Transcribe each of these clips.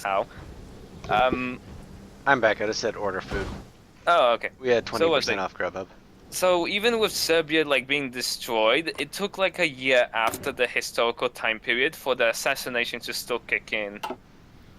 how. Um. I'm back. I just said order food. Oh, okay. We had So was 20% it? off Grubhub. So even with Serbia like being destroyed, it took like a year after the historical time period for the assassination to still kick in,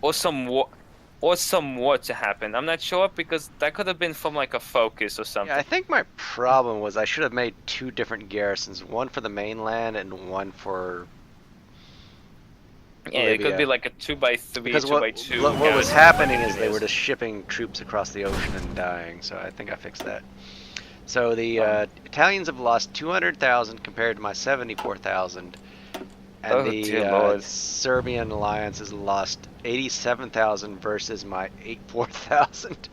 or some war to happen. I'm not sure because that could have been from like a focus or something. Yeah, I think my problem was I should have made 2 different garrisons, one for the mainland and one for Yeah, it could Libya. be like a 2x3, Because 2x2. what was garrison happening for is they were engineers. just shipping troops across the ocean and dying, so I think I fixed that. So the Italians have lost 200,000 compared to my 74,000, and Oh the dear lord. Serbian alliance has lost 87,000 versus my 84,000.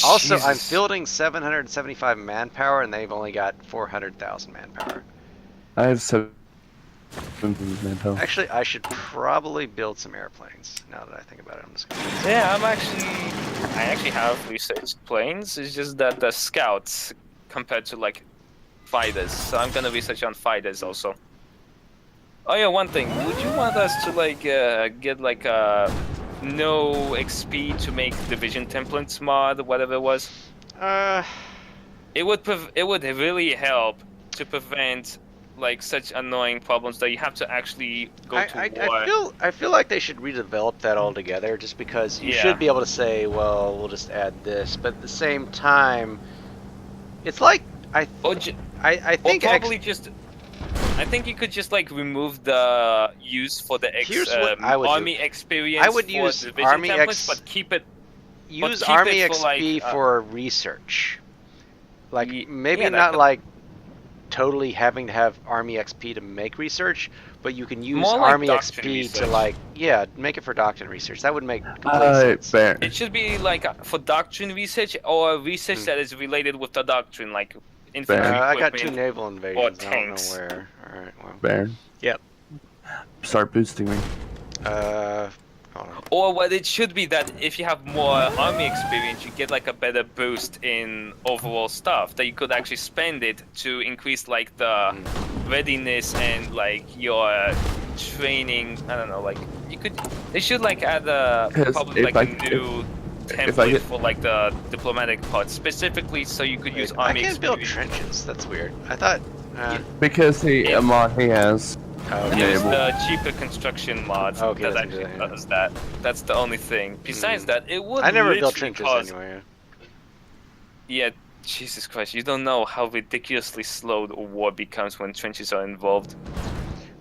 Also, I'm Jesus. fielding 775 manpower, and they've only got 400,000 manpower. I have 7 manpower. Actually, I should probably build some airplanes. Now that I think about it, I'm just gonna. Yeah, I actually have researched planes. It's just that the scouts compared to like fighters. So I'm gonna research on fighters also. Oh yeah, one thing. Would you want us to like get like a no XP to make division templates mod, whatever it was? It would really help to prevent like such annoying problems that you have to actually go to war. I feel like they should redevelop that altogether, just because you Yeah. should be able to say, well, we'll just add this, but at the same time, it's like I Or, I or think probably just. I think you could just like remove the use for the Here's what I would do. army experience. I would for use division army templates, but keep it. use keep Army it for, XP like, for research. Like maybe yeah, that not could- like totally having to have Army XP to make research, but you can use More like Army doctrine XP research. to like make it for doctrine research. That would make complete sense. Fair. It should be like for doctrine research or research that is related with the doctrine, like infantry I got 2 equipment. naval invasions. I don't tanks. know where. All right, well. Baron. Yep. Start boosting me. Hold on. Or what it should be that if you have more army experience, you get like a better boost in overall stuff that you could actually spend it to increase like the readiness and like your training. I don't know, like you could. They should like add Because probably if like I- a new if I template get- for like the diplomatic part specifically, so you could use I army can't build experience. trenches. That's weird. I thought. Because he mod he has. Okay. Use Enable. the cheaper construction mod Okay, that that's actually good, yeah. does that. That's the only thing. Besides that, it would. I never built literally trenches cause anyway. Yeah, Jesus Christ, you don't know how ridiculously slow the war becomes when trenches are involved.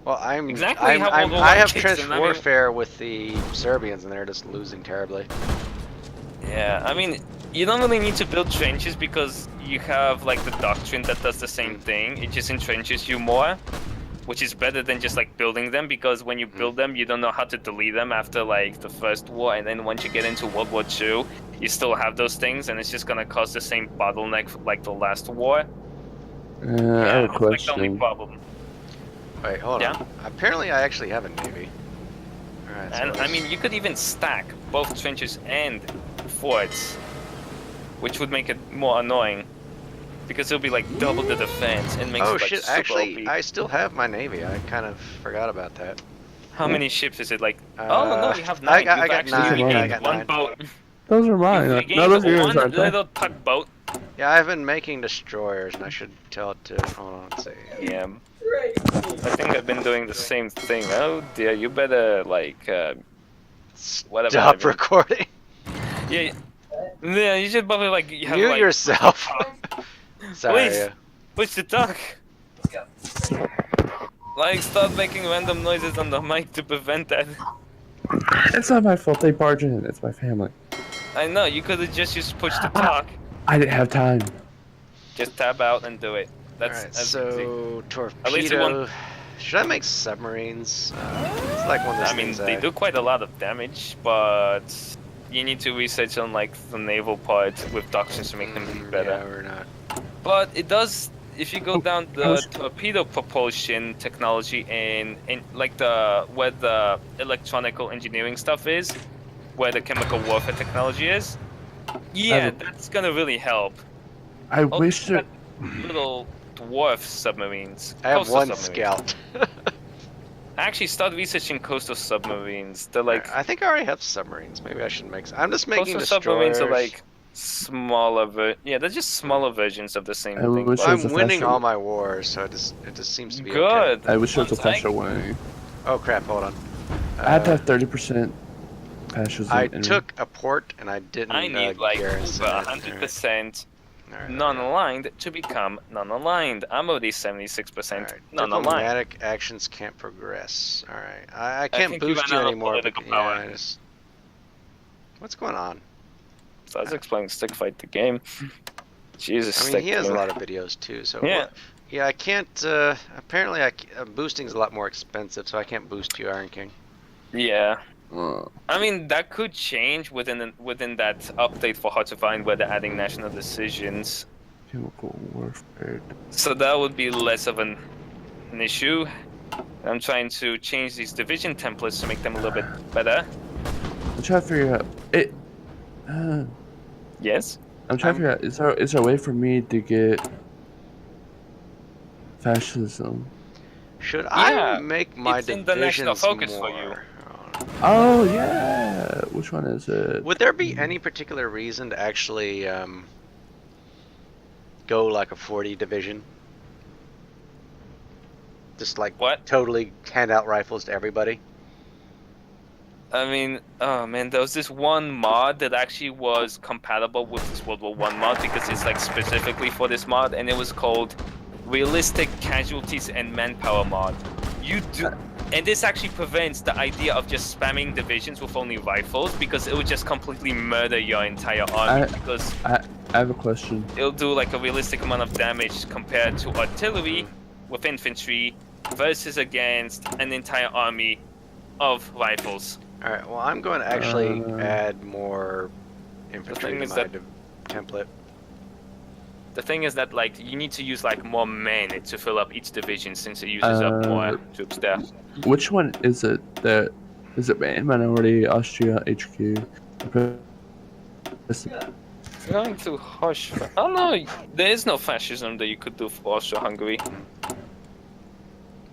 Well, Exactly I how World War have I kicks trench in, I mean- warfare with the Serbians, and they're just losing terribly. Yeah, I mean, you don't really need to build trenches because you have like the doctrine that does the same thing. It just entrenches you more, which is better than just like building them, because when you build them, you don't know how to delete them after like the first war, and then once you get into World War II, you still have those things, and it's just gonna cause the same bottleneck like the last war. I have a that's like the only question. problem. Wait, hold Yeah? on. Apparently, I actually have a navy. All right. And I mean, you could even stack both trenches and forts, which would make it more annoying, because it'll be like double the defense and makes Oh it like shit! super Actually, OP. I still have my navy. I kind of forgot about that. How many ships is it? Like, oh no, you have I 9. got You've nine, actually I regained got one nine. boat. Those are mine. You No, regained those are yours, one aren't they? little tugboat. Yeah, I've been making destroyers, and I should tell it to. Hold on, let's see. Yeah. I think I've been doing the same thing. Oh dear, you better like whatever. Stop recording. Yeah, yeah, you should probably like have Mute like yourself. Sorry. Please. Push the talk. Like, stop making random noises on the mic to prevent that. It's not my fault they barge in. It's my family. I know, you could have just used push to talk. I didn't have time. Just tab out and do it. That's, Alright, that's easy. so At least it torpedo. Should I make submarines? It's like one of those I mean, things. they do quite a lot of damage, but you need to research on like the naval part with doctrines to make them be better. Yeah, we're not. But it does, if you go down I the was- torpedo propulsion technology and like the where the electronical engineering stuff is, where the chemical warfare technology is, yeah, a- that's gonna really help. I Also, wish you that. got little dwarf submarines. I have coastal one submarines. scout. Actually, start researching coastal submarines. They're like I think I already have submarines. Maybe I should make. I'm just making coastal destroyers. submarines are like smaller. Yeah, they're just smaller versions of the same I thing. wish but- it was I'm a winning faster- all my wars, so it just seems to be okay. Good. I wish it was a One sec. faster way. Oh crap! Hold on. I had to have 30% fascism. I in- took a port and I didn't. I need like garrison over it. 100% Alright, non-aligned to become non-aligned. I'm already 76% alright. non-aligned. Diplomatic actions can't progress. All right, I can't think you boost you ran out of anymore. political Yeah, power. I just. What's going on? So I was explaining stick fight the game. Jesus, I mean, stick he has a killer. lot of videos too. So Yeah. yeah, I can't. Apparently, boosting's a lot more expensive, so I can't boost you, Iron King. Yeah. Uh, I mean, that could change within that update for how to find where they're adding national decisions. chemical warfare. So that would be less of an issue. I'm trying to change these division templates to make them a little bit better. I'm trying to figure out it. Yes. I'm trying to figure out is there a way for me to get fascism? Should Yeah, I make my it's in the national divisions focus for more? you. Oh yeah, which one is it? Would there be any particular reason to actually go like a 40 division? Just like What? totally hand out rifles to everybody? I mean, oh man, there was this one mod that actually was compatible with this World War I mod because it's like specifically for this mod, and it was called Realistic Casualties and Manpower mod. You do, and this actually prevents the idea of just spamming divisions with only rifles because it would just completely murder your entire army because I have a question. it'll do like a realistic amount of damage compared to artillery with infantry versus against an entire army of rifles. Alright, well I'm going to actually Uh, add more infantry thing to is my that- template. The thing is that like you need to use like more men to fill up each division since it uses up more troops there. Which one is it that is it minority Austria HQ? Going to hush. I don't know. There is no fascism that you could do for Austria-Hungary.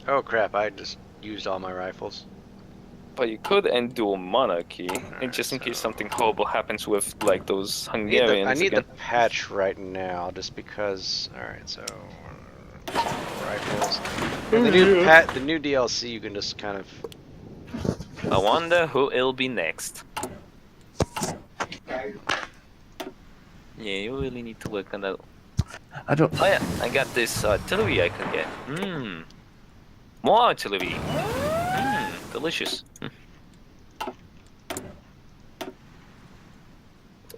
Oh crap, I just used all my rifles. But you could and do a monarchy, and just in case something horrible happens with like those I Hungarians need the again. patch right now, just because. Alright, so rifles. And the new DLC, you can just kind of. I wonder who it'll be next. Yeah, you really need to work on that. I don't. Oh yeah, I got this artillery I could get. More artillery. Delicious.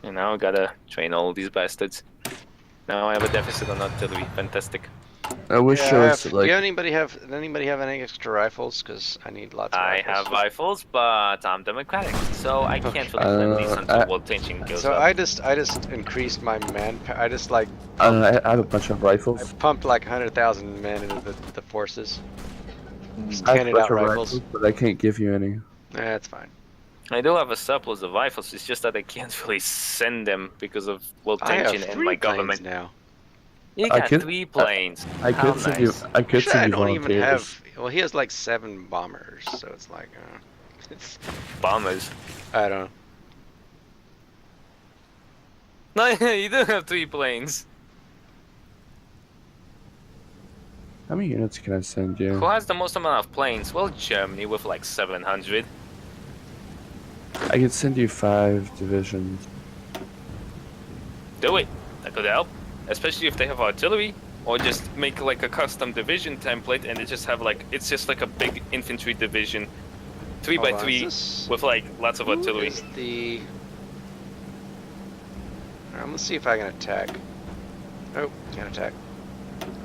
And now I gotta train all these bastards. Now I have a deficit on artillery. Fantastic. I wish Yeah, there was do like. anybody have any extra rifles? Because I need lots of I rifles. have rifles, but I'm democratic, so I can't really claim these until world tension goes So up. I just increased my I just like I have a bunch of I rifles. pumped like 100,000 men into the forces. Just I have a handed bunch out of rifles. rifles, but I can't give you any. That's fine. I do have a surplus of rifles, it's just that I can't really send them because of world I have tension and 3 my planes government. now. You I got could- 3 planes. I How could send nice. you. I could Actually, I send you don't even volunteers. have. Well, he has like 7 bombers, so it's like. Bombers. I don't know. No, you do have 3 planes. How many units can I send you? Who has the most amount of planes? Well, Germany with like 700. I could send you 5 divisions. Do it. That could help. Especially if they have artillery. Or just make like a custom division template and they just have like, it's just like a big infantry division. 3 by Hold on, 3 is this- with like lots of Who artillery. is the? I'm gonna see if I can attack. Oh, can't attack.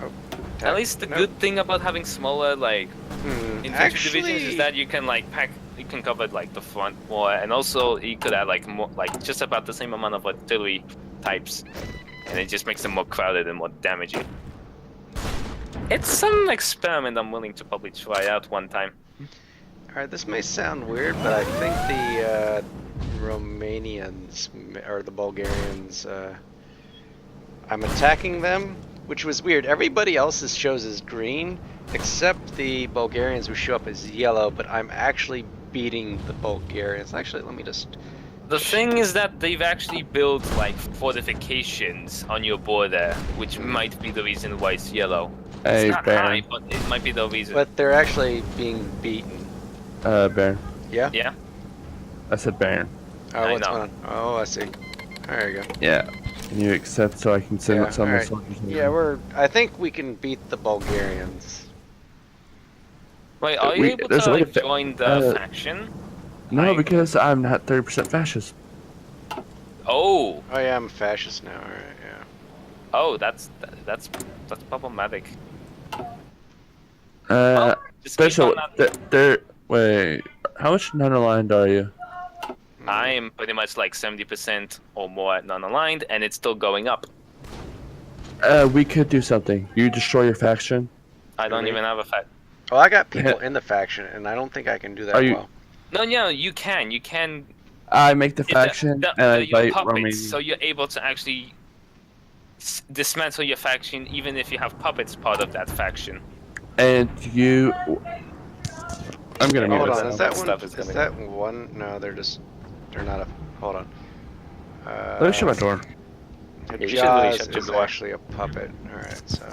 Oh, attack. At least the Nope. good thing about having smaller like infantry divisions is Actually- that you can like pack, you can cover like the front more, and also you could add like more, like just about the same amount of artillery types, and it just makes them more crowded and more damaging. It's some experiment I'm willing to probably try out one time. Alright, this may sound weird, but I think the Romanians or the Bulgarians, I'm attacking them, which was weird. Everybody else's shows as green, except the Bulgarians who show up as yellow. But I'm actually beating the Bulgarians. Actually, let me just. The thing is that they've actually built like fortifications on your border, which might be the reason why it's yellow. Hey, It's not high, Baron. but it might be the reason. But they're actually being beaten. Baron. Yeah. Yeah. I said Baron. Oh, I what's know. going on? Oh, I see. There you go. Yeah. Can you accept so I can send Yeah, some of my alright. soldiers? Yeah, I think we can beat the Bulgarians. Wait, are you we- able there's to a way like, to- join the faction? No, I- because I'm not 30% fascist. Oh, Oh yeah, I'm a fascist now. All right, yeah. oh, that's problematic. Just keep Special. on that. There. Wait. How much non-aligned are you? I'm pretty much like 70% or more non-aligned, and it's still going up. We could do something. You destroy your faction. I don't Really? even have a fact. Well, I got people in the faction, and I don't think I can do that Are you- well. No, you can. You can. I make the It's faction the- and I your invite puppets, Romania. so you're able to actually dismantle your faction, even if you have puppets part of that faction. And you. I'm gonna mute Hold what's on, up? is that That one? stuff Is is gonna that one? No, they're not a. Hold on. Let me shut my door. The Yeah, you should really Jaws shut your is door. actually a puppet. All right, so.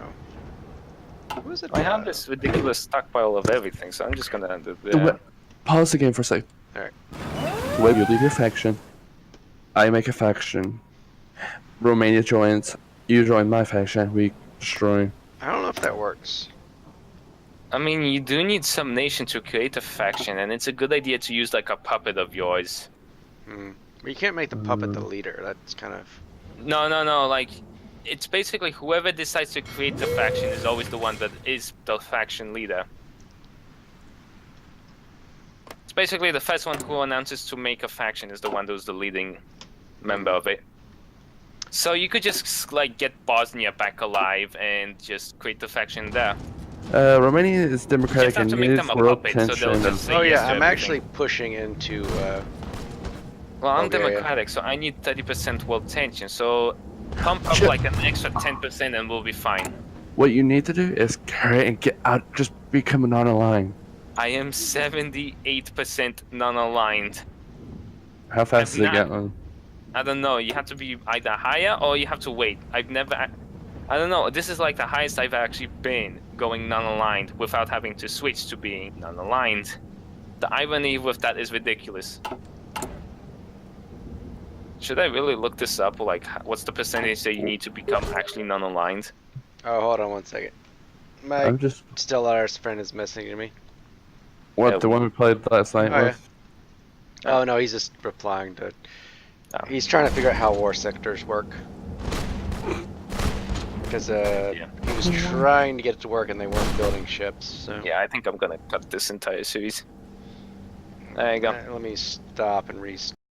Who's it? I have this ridiculous stockpile of everything, so I'm just gonna end it The there. wa- Pause the game for a sec. Alright. The way you leave your faction, I make a faction. Romania joins. You join my faction. We destroy. I don't know if that works. I mean, you do need some nation to create a faction, and it's a good idea to use like a puppet of yours. But you can't make the puppet the leader. That's kind of. No, like, it's basically whoever decides to create the faction is always the one that is the faction leader. It's basically the first one who announces to make a faction is the one who's the leading member of it. So you could just like get Bosnia back alive and just create the faction there. Romania is You democratic just have and to make needs them a world puppet, so tension. they'll and- just say Oh yes yeah, to I'm everything. actually pushing into. Well, I'm Bulgaria. democratic, so I need 30% world tension. So pump up Shit. like an extra 10% and we'll be fine. What you need to do is carry and get out. Just become a non-aligned. I am 78% non-aligned. How fast I'm does it get on? I don't know. You have to be either higher or you have to wait. I don't know. This is like the highest I've actually been going non-aligned without having to switch to being non-aligned. The irony with that is ridiculous. Should I really look this up? Like, what's the percentage that you need to become actually non-aligned? Oh, hold on one second. My I'm just Stellaris friend is messaging me. what Yeah, the one we played last night Oh, yeah. with. Oh no, he's just replying to. Oh. He's trying to figure out how war sectors work. Because he was trying to get it to work and they weren't building ships. So. Yeah, I think I'm gonna cut this entire series. There you go. Let me stop and restart.